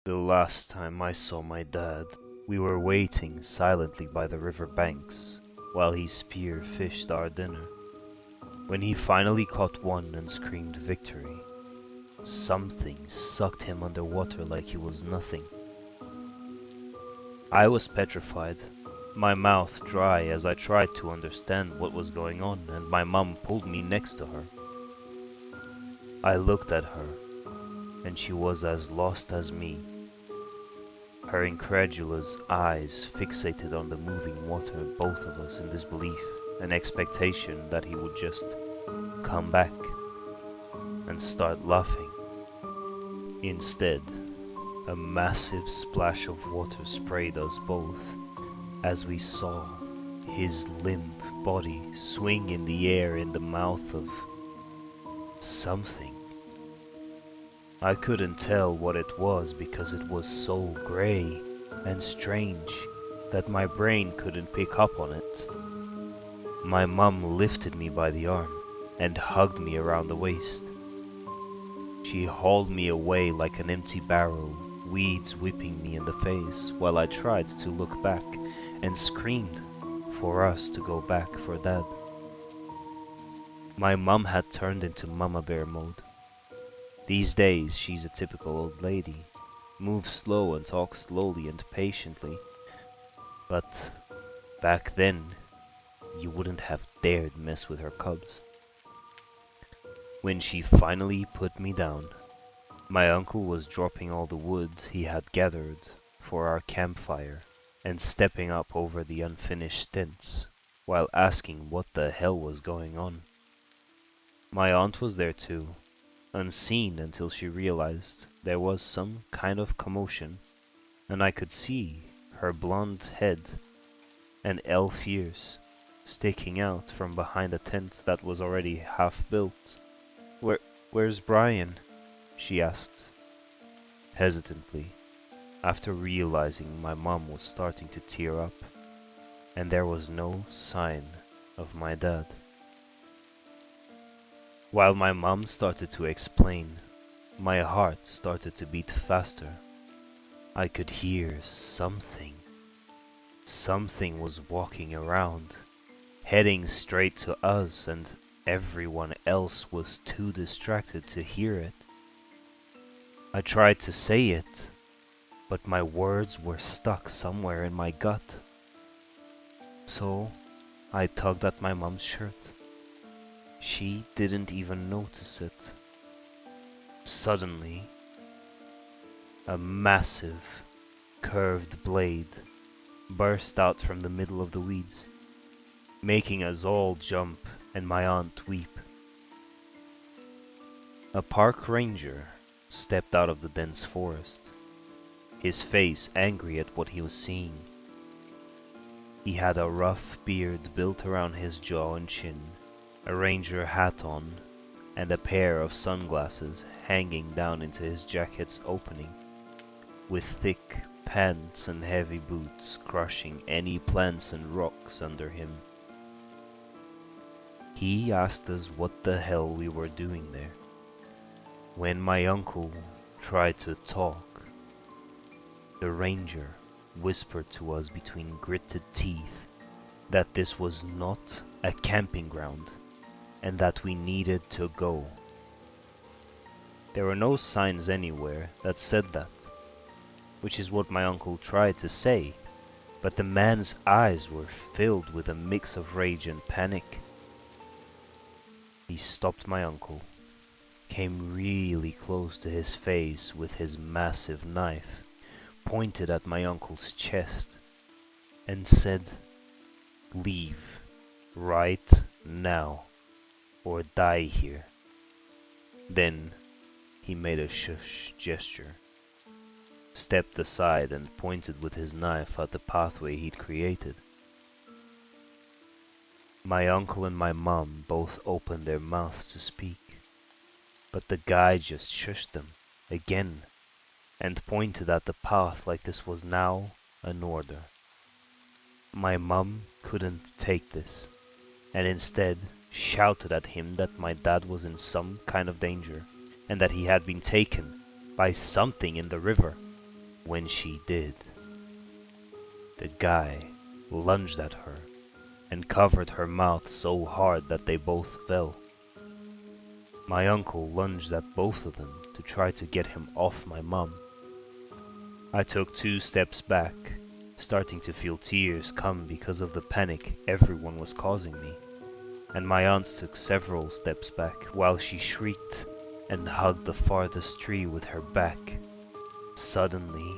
The last time I saw my dad, we were waiting silently by the river banks while he spear fished our dinner. When he finally caught one and screamed victory, something sucked him underwater like he was nothing. I was petrified, my mouth dry as I tried to understand what was going on, and my mum pulled me next to her. I looked at her, and she was as lost as me. Her incredulous eyes fixated on the moving water, both of us in disbelief, an expectation that he would just come back and start laughing. Instead, a massive splash of water sprayed us both as we saw his limp body swing in the air in the mouth of something. I couldn't tell what it was because it was so grey and strange that my brain couldn't pick up on it. My mum lifted me by the arm and hugged me around the waist. She hauled me away like an empty barrel, weeds whipping me in the face while I tried to look back and screamed for us to go back for Dad. My mum had turned into Mama Bear mode. These days she's a typical old lady, moves slow and talks slowly and patiently, but back then you wouldn't have dared mess with her cubs. When she finally put me down, my uncle was dropping all the wood he had gathered for our campfire and stepping up over the unfinished stints while asking what the hell was going on. My aunt was there too, unseen until she realized there was some kind of commotion, and I could see her blonde head and elf ears sticking out from behind a tent that was already half built. Where's Brian? She asked, hesitantly, after realizing my mom was starting to tear up, and there was no sign of my dad. While my mom started to explain, my heart started to beat faster. I could hear something. Something was walking around, heading straight to us, and everyone else was too distracted to hear it. I tried to say it, but my words were stuck somewhere in my gut. So I tugged at my mom's shirt. She didn't even notice it. Suddenly, a massive, curved blade burst out from the middle of the weeds, making us all jump and my aunt weep. A park ranger stepped out of the dense forest, his face angry at what he was seeing. He had a rough beard built around his jaw and chin, a ranger hat on, and a pair of sunglasses hanging down into his jacket's opening, with thick pants and heavy boots crushing any plants and rocks under him. He asked us what the hell we were doing there. When my uncle tried to talk, the ranger whispered to us between gritted teeth that this was not a camping ground and that we needed to go. There were no signs anywhere that said that, which is what my uncle tried to say, but the man's eyes were filled with a mix of rage and panic. He stopped my uncle, came really close to his face with his massive knife, pointed at my uncle's chest, and said, "Leave right now, or die here." Then he made a shush gesture, stepped aside and pointed with his knife at the pathway he'd created. My uncle and my mom both opened their mouths to speak, but the guy just shushed them again and pointed at the path like this was now an order. My mum couldn't take this, and instead shouted at him that my dad was in some kind of danger, and that he had been taken by something in the river. When she did, the guy lunged at her and covered her mouth so hard that they both fell. My uncle lunged at both of them to try to get him off my mum. I took 2 steps back, starting to feel tears come because of the panic everyone was causing me, and my aunt took several steps back while she shrieked and hugged the farthest tree with her back. Suddenly,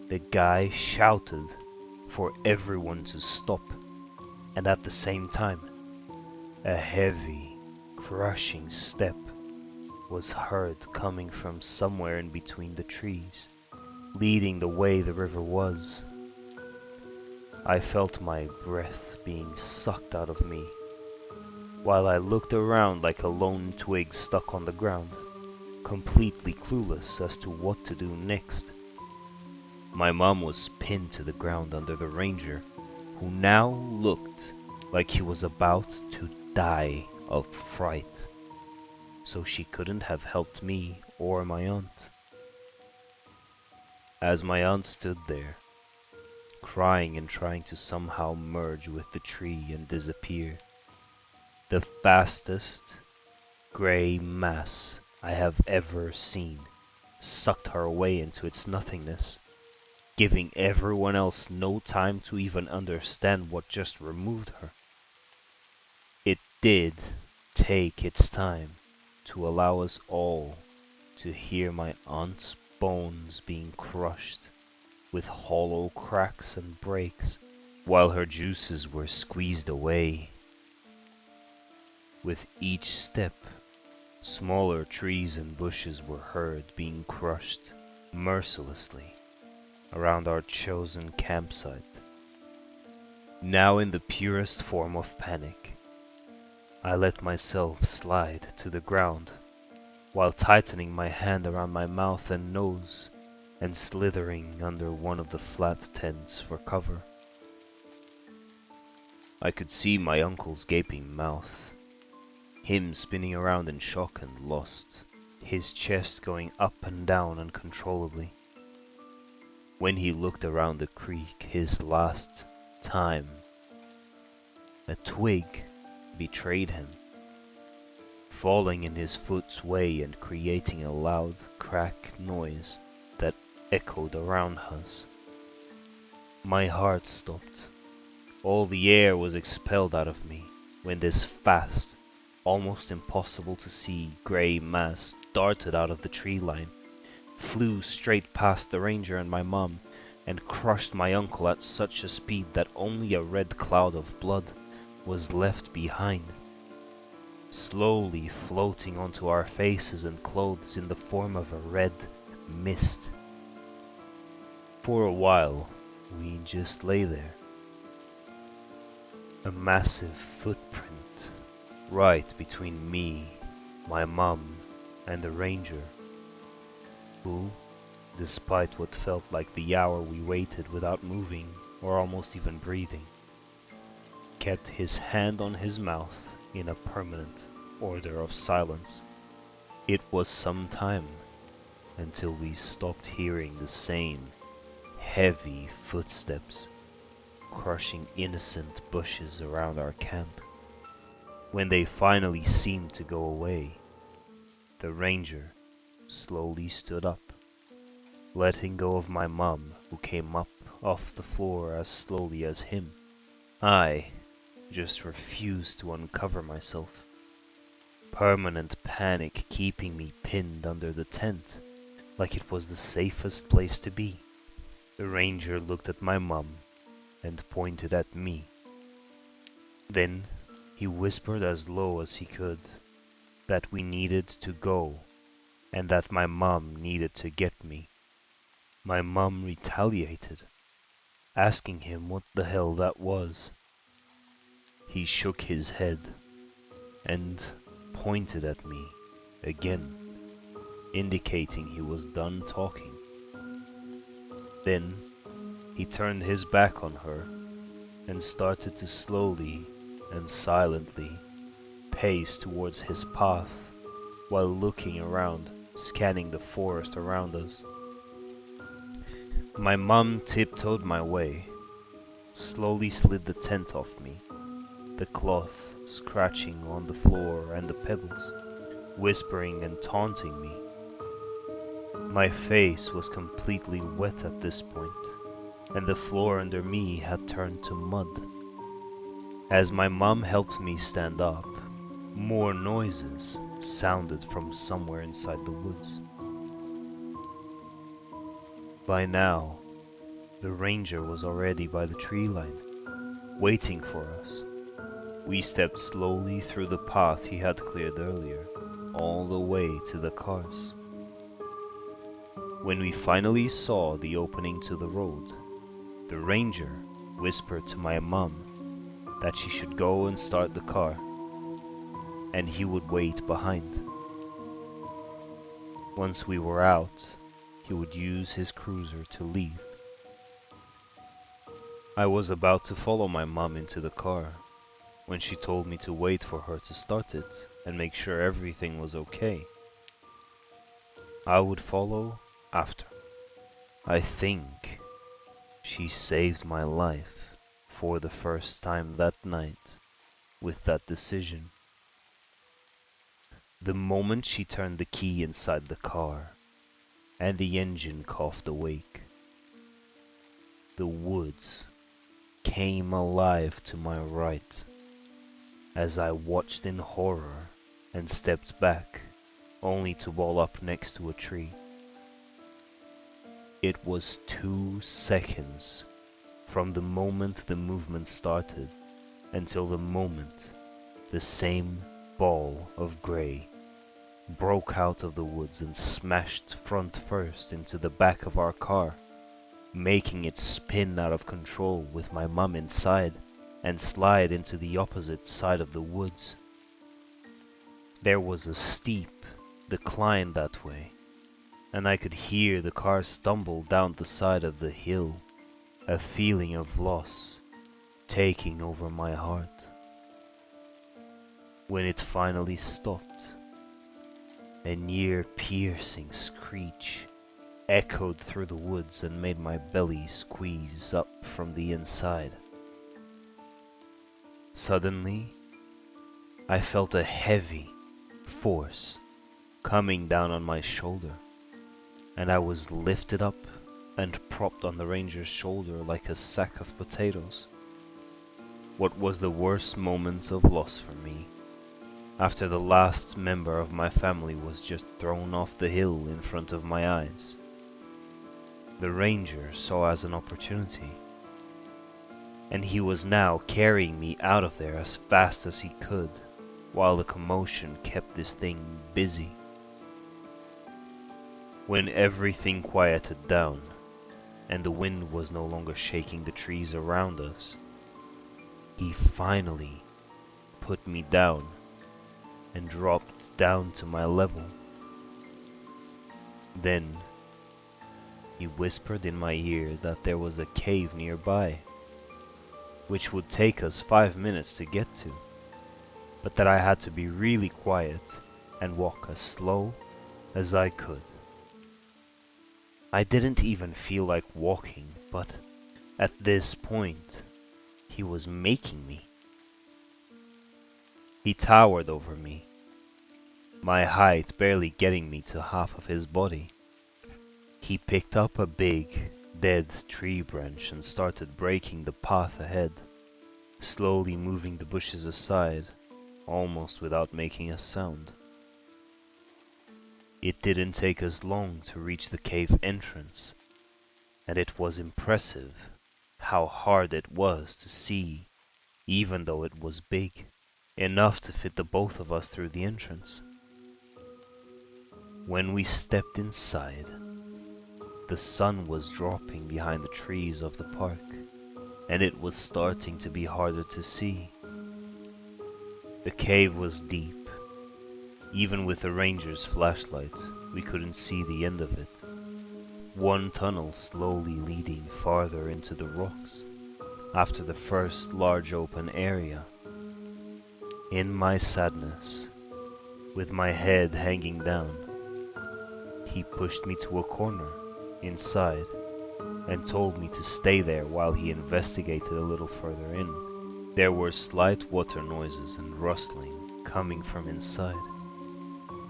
the guy shouted for everyone to stop, and at the same time, a heavy, crushing step was heard coming from somewhere in between the trees, leading the way the river was. I felt my breath being sucked out of me, while I looked around like a lone twig stuck on the ground, completely clueless as to what to do next. My mom was pinned to the ground under the ranger, who now looked like he was about to die of fright, so she couldn't have helped me or my aunt. As my aunt stood there, crying and trying to somehow merge with the tree and disappear, the fastest gray mass I have ever seen sucked her away into its nothingness, giving everyone else no time to even understand what just removed her. It did take its time to allow us all to hear my aunt's bones being crushed with hollow cracks and breaks, while her juices were squeezed away. With each step, smaller trees and bushes were heard being crushed mercilessly around our chosen campsite. Now in the purest form of panic, I let myself slide to the ground while tightening my hand around my mouth and nose and slithering under one of the flat tents for cover. I could see my uncle's gaping mouth, him spinning around in shock and lost, his chest going up and down uncontrollably. When he looked around the creek his last time, a twig betrayed him, falling in his foot's way and creating a loud crack noise that echoed around us. My heart stopped. All the air was expelled out of me when this fast, almost impossible to see grey mass darted out of the tree line, flew straight past the ranger and my mum, and crushed my uncle at such a speed that only a red cloud of blood was left behind, slowly floating onto our faces and clothes in the form of a red mist. For a while, we just lay there. A massive footprint right between me, my mum, and the ranger, who, despite what felt like the hour we waited without moving or almost even breathing, kept his hand on his mouth in a permanent order of silence. It was some time until we stopped hearing the same heavy footsteps crushing innocent bushes around our camp. When they finally seemed to go away, the ranger slowly stood up, letting go of my mum, who came up off the floor as slowly as him. I just refused to uncover myself, permanent panic keeping me pinned under the tent like it was the safest place to be. The ranger looked at my mum and pointed at me. Then he whispered as low as he could that we needed to go and that my mum needed to get me. My mum retaliated, asking him what the hell that was. He shook his head and pointed at me again, indicating he was done talking. Then he turned his back on her and started to slowly and silently pace towards his path while looking around, scanning the forest around us. My mum tiptoed my way, slowly slid the tent off me, the cloth scratching on the floor and the pebbles, whispering and taunting me. My face was completely wet at this point, and the floor under me had turned to mud. As my mum helped me stand up, more noises sounded from somewhere inside the woods. By now, the ranger was already by the tree line, waiting for us. We stepped slowly through the path he had cleared earlier, all the way to the cars. When we finally saw the opening to the road, the ranger whispered to my mum that she should go and start the car, and he would wait behind. Once we were out, he would use his cruiser to leave. I was about to follow my mum into the car when she told me to wait for her to start it and make sure everything was okay. I would follow after. I think she saved my life for the first time that night with that decision. The moment she turned the key inside the car and the engine coughed awake, the woods came alive to my right as I watched in horror and stepped back, only to ball up next to a tree. It was 2 seconds from the moment the movement started until the moment the same ball of grey broke out of the woods and smashed front first into the back of our car, making it spin out of control with my mum inside and slide into the opposite side of the woods. There was a steep decline that way, and I could hear the car stumble down the side of the hill, a feeling of loss taking over my heart. When it finally stopped, a near-piercing screech echoed through the woods and made my belly squeeze up from the inside. Suddenly, I felt a heavy force coming down on my shoulder, and I was lifted up and propped on the ranger's shoulder like a sack of potatoes. What was the worst moment of loss for me, after the last member of my family was just thrown off the hill in front of my eyes. The ranger saw as an opportunity, and he was now carrying me out of there as fast as he could, while the commotion kept this thing busy. When everything quieted down, and the wind was no longer shaking the trees around us, he finally put me down and dropped down to my level. Then he whispered in my ear that there was a cave nearby, which would take us 5 minutes to get to, but that I had to be really quiet and walk as slow as I could. I didn't even feel like walking, but at this point, he was making me. He towered over me, my height barely getting me to half of his body. He picked up a big, dead tree branch and started breaking the path ahead, slowly moving the bushes aside, almost without making a sound. It didn't take us long to reach the cave entrance, and it was impressive how hard it was to see, even though it was big, enough to fit the both of us through the entrance. When we stepped inside, the sun was dropping behind the trees of the park, and it was starting to be harder to see. The cave was deep. Even with the ranger's flashlight, we couldn't see the end of it. One tunnel slowly leading farther into the rocks, after the first large open area. In my sadness, with my head hanging down, he pushed me to a corner inside and told me to stay there while he investigated a little further in. There were slight water noises and rustling coming from inside,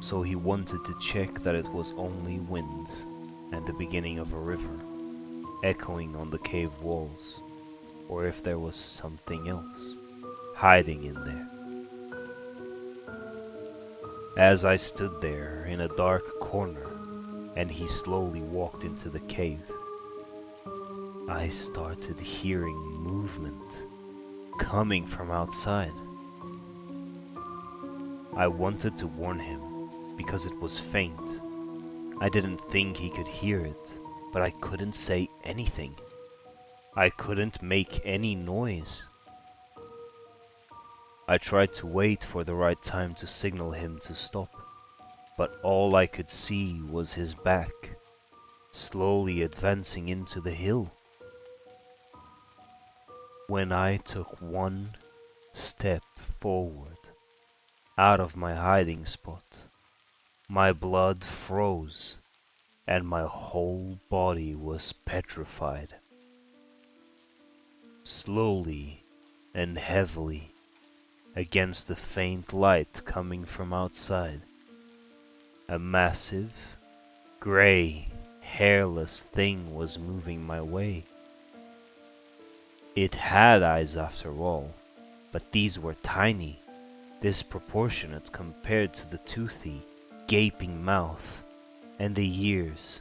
so he wanted to check that it was only wind and the beginning of a river echoing on the cave walls, or if there was something else hiding in there. As I stood there in a dark corner and he slowly walked into the cave, I started hearing movement coming from outside. I wanted to warn him because it was faint. I didn't think he could hear it, but I couldn't say anything. I couldn't make any noise. I tried to wait for the right time to signal him to stop, but all I could see was his back, slowly advancing into the hill. When I took one step forward, out of my hiding spot, my blood froze and my whole body was petrified. Slowly and heavily, against the faint light coming from outside, a massive, gray, hairless thing was moving my way. It had eyes after all, but these were tiny, disproportionate compared to the toothy, gaping mouth and the ears,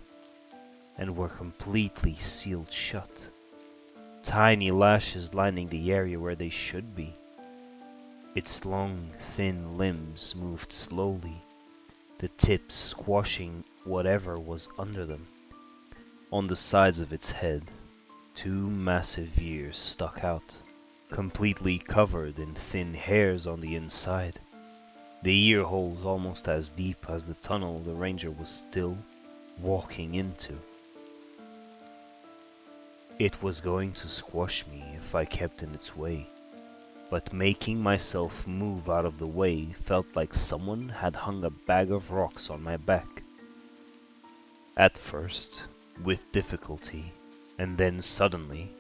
and were completely sealed shut. Tiny lashes lining the area where they should be. Its long, thin limbs moved slowly, the tips squashing whatever was under them. On the sides of its head, two massive ears stuck out, completely covered in thin hairs on the inside. The ear holes almost as deep as the tunnel the ranger was still walking into. It was going to squash me if I kept in its way, but making myself move out of the way felt like someone had hung a bag of rocks on my back. At first, with difficulty, and then suddenly,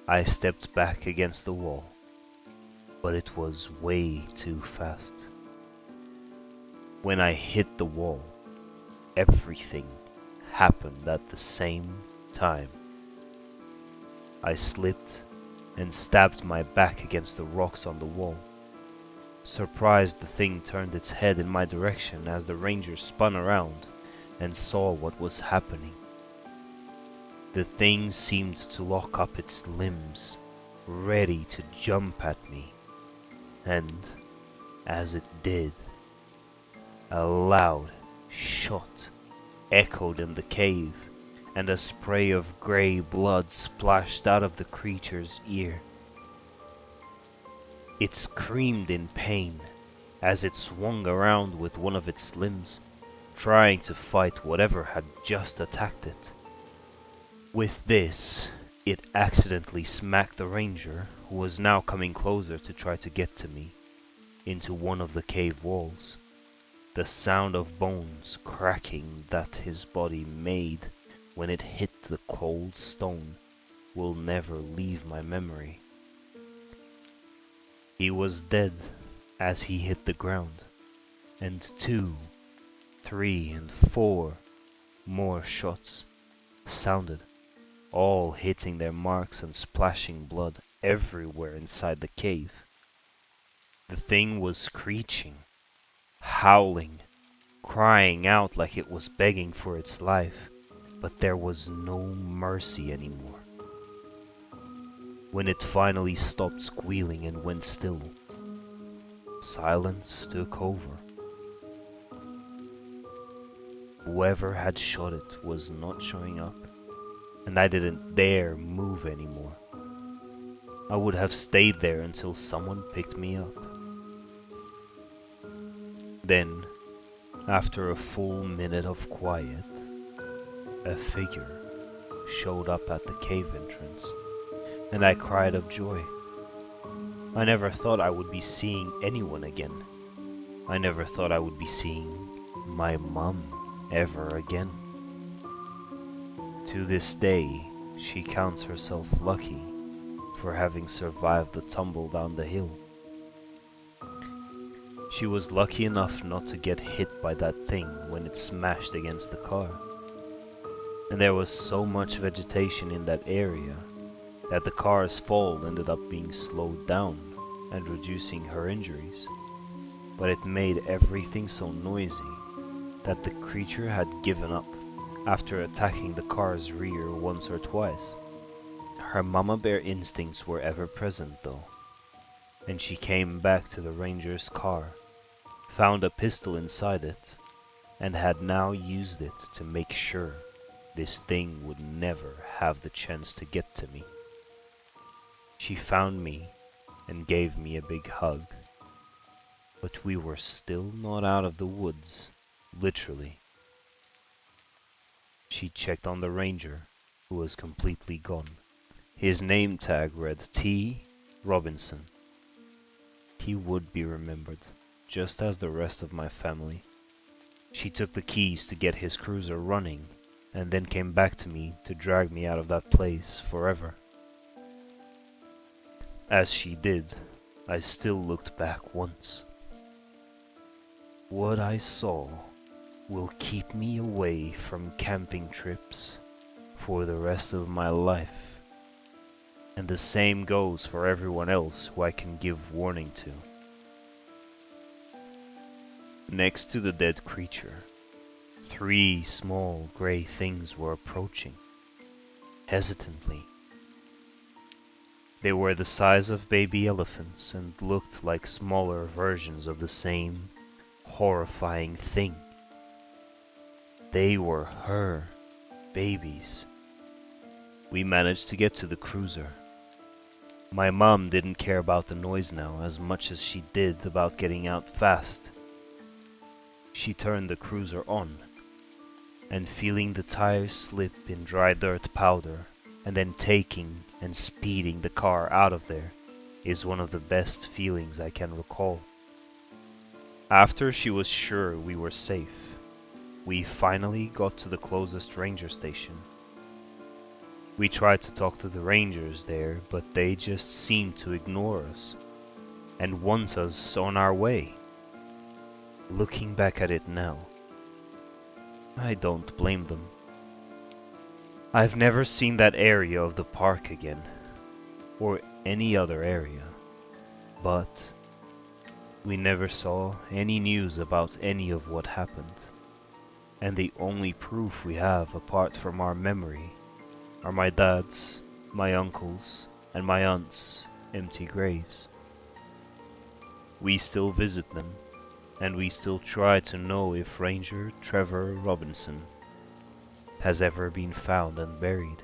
I stepped back against the wall, but it was way too fast. When I hit the wall, everything happened at the same time. I slipped and stabbed my back against the rocks on the wall. Surprised, the thing turned its head in my direction as the ranger spun around and saw what was happening. The thing seemed to lock up its limbs, ready to jump at me, and as it did, a loud shot echoed in the cave, and a spray of grey blood splashed out of the creature's ear. It screamed in pain as it swung around with one of its limbs, trying to fight whatever had just attacked it. With this, it accidentally smacked the ranger, who was now coming closer to try to get to me, into one of the cave walls. The sound of bones cracking that his body made when it hit the cold stone will never leave my memory. He was dead as he hit the ground, and 2, 3, and 4 more shots sounded, all hitting their marks and splashing blood everywhere inside the cave. The thing was screeching, howling, crying out like it was begging for its life, but there was no mercy anymore. When it finally stopped squealing and went still, silence took over. Whoever had shot it was not showing up, and I didn't dare move anymore. I would have stayed there until someone picked me up. Then, after a full minute of quiet, a figure showed up at the cave entrance, and I cried of joy. I never thought I would be seeing anyone again. I never thought I would be seeing my mom ever again. To this day, she counts herself lucky for having survived the tumble down the hill. She was lucky enough not to get hit by that thing when it smashed against the car. And there was so much vegetation in that area that the car's fall ended up being slowed down and reducing her injuries. But it made everything so noisy that the creature had given up after attacking the car's rear once or twice. Her mama bear instincts were ever present though, and she came back to the ranger's car, found a pistol inside it, and had now used it to make sure this thing would never have the chance to get to me. She found me and gave me a big hug. But we were still not out of the woods, literally. She checked on the ranger, who was completely gone. His name tag read T. Robinson. He would be remembered, just as the rest of my family. She took the keys to get his cruiser running, and then came back to me to drag me out of that place forever. As she did, I still looked back once. What I saw will keep me away from camping trips for the rest of my life. And the same goes for everyone else who I can give warning to. Next to the dead creature, 3 small grey things were approaching, hesitantly. They were the size of baby elephants and looked like smaller versions of the same horrifying thing. They were her babies. We managed to get to the cruiser. My mom didn't care about the noise now as much as she did about getting out fast. She turned the cruiser on, and feeling the tires slip in dry dirt powder, and then taking and speeding the car out of there is one of the best feelings I can recall. After she was sure we were safe, we finally got to the closest ranger station. We tried to talk to the rangers there, but they just seemed to ignore us and want us on our way. Looking back at it now, I don't blame them. I've never seen that area of the park again, or any other area, but we never saw any news about any of what happened, and the only proof we have apart from our memory are my dad's, my uncle's, and my aunt's empty graves. We still visit them, and we still try to know if Ranger Trevor Robinson has ever been found and buried.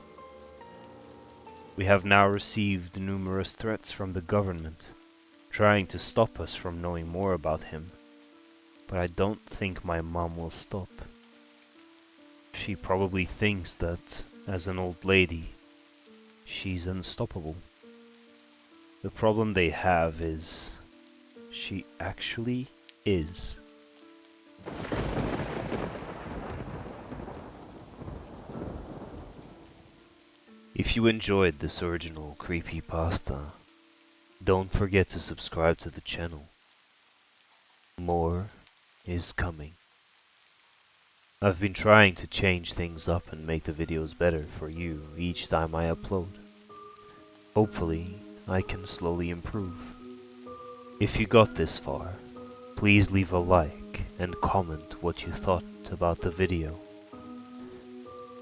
We have now received numerous threats from the government, trying to stop us from knowing more about him, but I don't think my mom will stop. She probably thinks that, as an old lady, she's unstoppable. The problem they have is, she actually is. If you enjoyed this original creepypasta, don't forget to subscribe to the channel. More is coming. I've been trying to change things up and make the videos better for you each time I upload. Hopefully, I can slowly improve. If you got this far, please leave a like and comment what you thought about the video.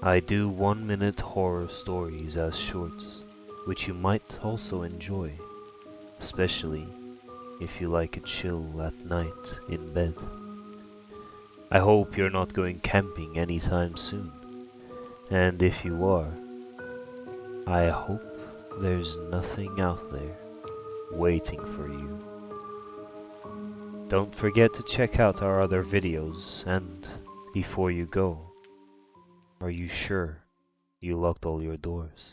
I do 1-minute horror stories as shorts, which you might also enjoy, especially if you like a chill at night in bed. I hope you're not going camping anytime soon, and if you are, I hope there's nothing out there waiting for you. Don't forget to check out our other videos, and before you go, are you sure you locked all your doors?